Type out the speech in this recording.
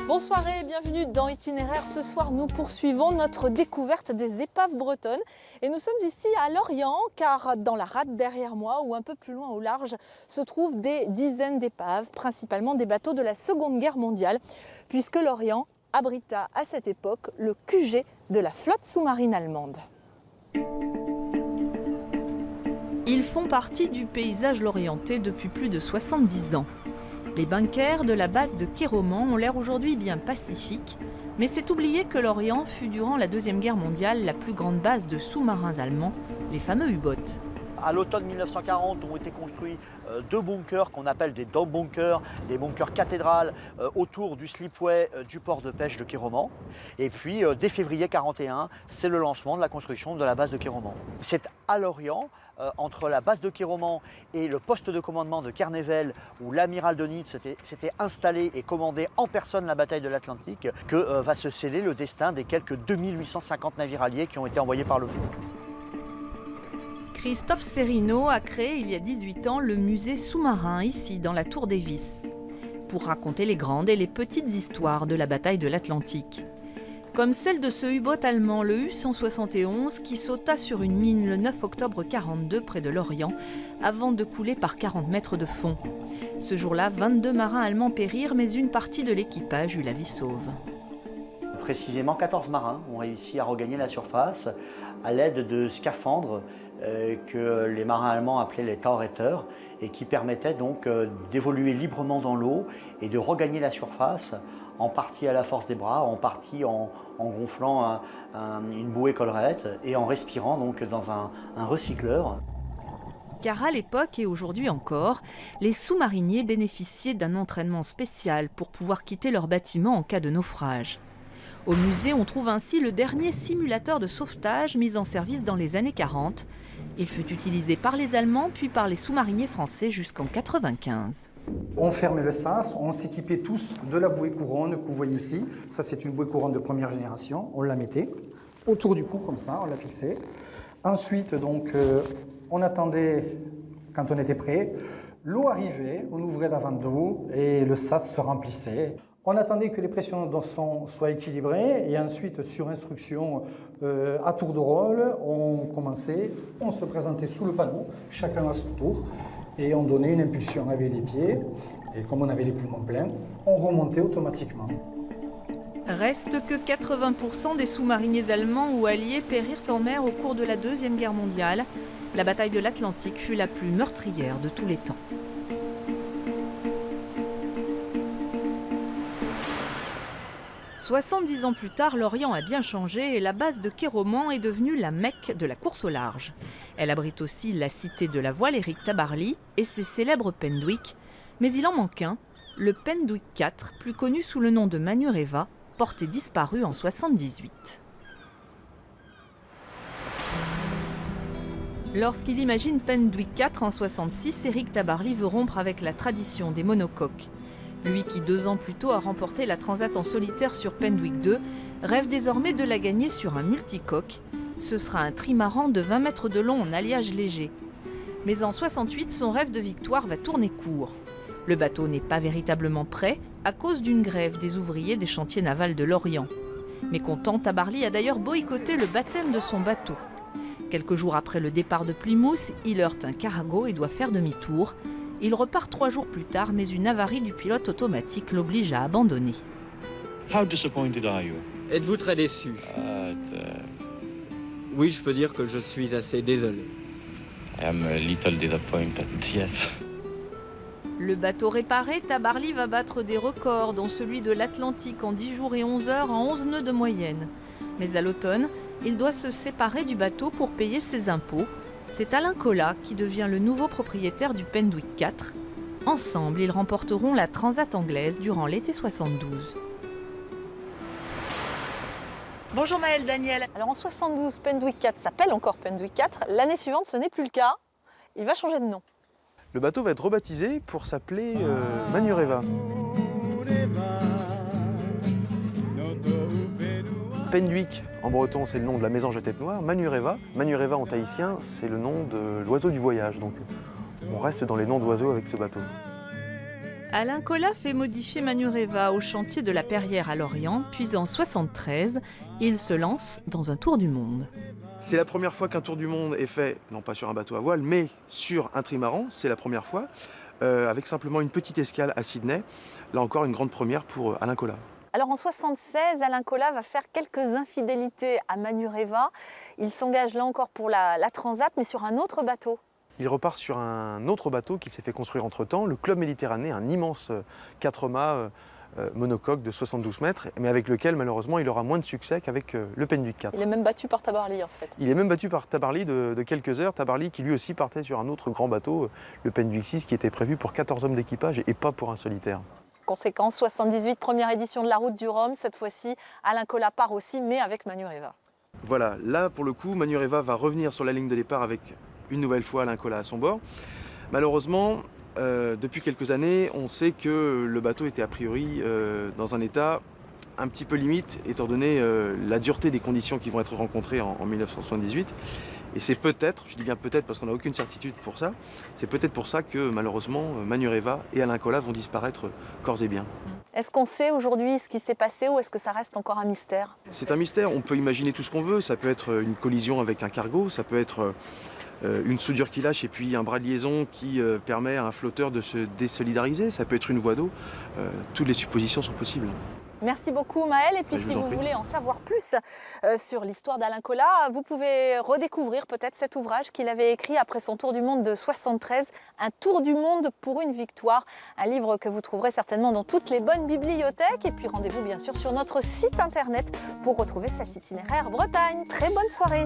Bonsoir et bienvenue dans Itinéraire. Ce soir, nous poursuivons notre découverte des épaves bretonnes. Et nous sommes ici à Lorient, car dans la rade derrière moi, ou un peu plus loin au large, se trouvent des dizaines d'épaves, principalement des bateaux de la Seconde Guerre mondiale, puisque Lorient abrita à cette époque le QG de la flotte sous-marine allemande. Ils font partie du paysage lorientais depuis plus de 70 ans. Les bunkers de la base de Kéroman ont l'air aujourd'hui bien pacifiques, mais c'est oublier que Lorient fut durant la Deuxième Guerre mondiale la plus grande base de sous-marins allemands, les fameux U-boats. À l'automne 1940 ont été construits deux bunkers qu'on appelle des dome bunkers, des bunkers cathédrales autour du slipway du port de pêche de Kéroman. Et puis dès février 1941, c'est le lancement de la construction de la base de Kéroman. C'est à Lorient, entre la base de Kéroman et le poste de commandement de Kernevel, où l'amiral de Nitz s'était installé et commandé en personne la bataille de l'Atlantique, que va se sceller le destin des quelques 2850 navires alliés qui ont été envoyés par le fond. Christophe Serino a créé il y a 18 ans le musée sous-marin ici dans la Tour des Vis pour raconter les grandes et les petites histoires de la bataille de l'Atlantique. Comme celle de ce U-boat allemand, le U-171, qui sauta sur une mine le 9 octobre 1942 près de Lorient avant de couler par 40 mètres de fond. Ce jour-là, 22 marins allemands périrent, mais une partie de l'équipage eut la vie sauve. Précisément 14 marins ont réussi à regagner la surface à l'aide de scaphandres que les marins allemands appelaient les Tauretter et qui permettaient donc d'évoluer librement dans l'eau et de regagner la surface, en partie à la force des bras, en partie en gonflant une bouée collerette et en respirant donc dans un recycleur. Car à l'époque et aujourd'hui encore, les sous-mariniers bénéficiaient d'un entraînement spécial pour pouvoir quitter leur bâtiment en cas de naufrage. Au musée, on trouve ainsi le dernier simulateur de sauvetage mis en service dans les années 40. Il fut utilisé par les Allemands puis par les sous-mariniers français jusqu'en 1995. On fermait le sas, on s'équipait tous de la bouée couronne que vous voyez ici. Ça, c'est une bouée couronne de première génération. On la mettait autour du cou comme ça, on la fixait. Ensuite, donc, on attendait, quand on était prêt, l'eau arrivait, on ouvrait la vanne d'eau et le sas se remplissait. On attendait que les pressions dans son soient équilibrées et ensuite, sur instruction, à tour de rôle, on commençait, on se présentait sous le panneau, chacun à son tour, et on donnait une impulsion avec les pieds. Et comme on avait les poumons pleins, on remontait automatiquement. Reste que 80% des sous-mariniers allemands ou alliés périrent en mer au cours de la Deuxième Guerre mondiale. La bataille de l'Atlantique fut la plus meurtrière de tous les temps. 70 ans plus tard, Lorient a bien changé et la base de Kéroman est devenue la Mecque de la course au large. Elle abrite aussi la cité de la voile Éric Tabarly et ses célèbres Penduic. Mais il en manque un, le Penduic IV, plus connu sous le nom de Manureva, porté disparu en 1978. Lorsqu'il imagine Penduic IV en 1966, Éric Tabarly veut rompre avec la tradition des monocoques. Lui qui 2 ans plus tôt a remporté la Transat en solitaire sur Penduic II, rêve désormais de la gagner sur un multicoque. Ce sera un trimaran de 20 mètres de long en alliage léger. Mais en 68, son rêve de victoire va tourner court. Le bateau n'est pas véritablement prêt à cause d'une grève des ouvriers des chantiers navals de Lorient. Mécontent, Tabarly a d'ailleurs boycotté le baptême de son bateau. Quelques jours après le départ de Plymouth, il heurte un cargo et doit faire demi-tour. Il repart 3 jours plus tard, mais une avarie du pilote automatique l'oblige à abandonner. How disappointed are you? Êtes-vous très déçu? Oui, je peux dire que je suis assez désolé. I am a little disappointed, yes. Le bateau réparé, Tabarly va battre des records, dont celui de l'Atlantique en 10 jours et 11 heures en 11 nœuds de moyenne. Mais à l'automne, il doit se séparer du bateau pour payer ses impôts. C'est Alain Collat qui devient le nouveau propriétaire du Penduic IV. Ensemble, ils remporteront la Transat anglaise durant l'été 72. Bonjour Maëlle Daniel. Alors en 72, Penduic IV s'appelle encore Penduic IV. L'année suivante, ce n'est plus le cas. Il va changer de nom. Le bateau va être rebaptisé pour s'appeler Manureva. Penduic, en breton, c'est le nom de la mésange à tête noire. Manureva en tahitien, c'est le nom de l'oiseau du voyage. Donc on reste dans les noms d'oiseaux avec ce bateau. Alain Colas fait modifier Manureva au chantier de la Perrière à Lorient, puis en 1973, il se lance dans un tour du monde. C'est la première fois qu'un tour du monde est fait, non pas sur un bateau à voile, mais sur un trimaran, c'est la première fois, avec simplement une petite escale à Sydney. Là encore, une grande première pour Alain Colas. Alors en 1976, Alain Colas va faire quelques infidélités à Manureva. Il s'engage là encore pour la Transat, mais sur un autre bateau. Il repart sur un autre bateau qu'il s'est fait construire entre-temps, le Club Méditerranée, un immense 4 mâts monocoque de 72 mètres, mais avec lequel malheureusement il aura moins de succès qu'avec le Penduic 4. Il est même battu par Tabarly en fait. Il est même battu par Tabarly de quelques heures. Tabarly qui lui aussi partait sur un autre grand bateau, le Penduic 6, qui était prévu pour 14 hommes d'équipage et pas pour un solitaire. Conséquence, 78, première édition de la Route du Rhum. Cette fois-ci, Alain Colas part aussi, mais avec Manureva. Voilà, là pour le coup, Manureva va revenir sur la ligne de départ avec une nouvelle fois Alain Colas à son bord. Malheureusement, depuis quelques années, on sait que le bateau était a priori dans un état un petit peu limite, étant donné la dureté des conditions qui vont être rencontrées en 1978. Et c'est peut-être, je dis bien peut-être parce qu'on n'a aucune certitude pour ça, c'est peut-être pour ça que malheureusement Manureva et Alain Colas vont disparaître corps et biens. Est-ce qu'on sait aujourd'hui ce qui s'est passé ou est-ce que ça reste encore un mystère? C'est un mystère, on peut imaginer tout ce qu'on veut, ça peut être une collision avec un cargo, ça peut être une soudure qui lâche et puis un bras de liaison qui permet à un flotteur de se désolidariser, ça peut être une voie d'eau, toutes les suppositions sont possibles. Merci beaucoup Maël, et puis si vous voulez en savoir plus sur l'histoire d'Alain Colas, vous pouvez redécouvrir peut-être cet ouvrage qu'il avait écrit après son tour du monde de 73, Un tour du monde pour une victoire, un livre que vous trouverez certainement dans toutes les bonnes bibliothèques, et puis rendez-vous bien sûr sur notre site internet pour retrouver cet itinéraire Bretagne. Très bonne soirée.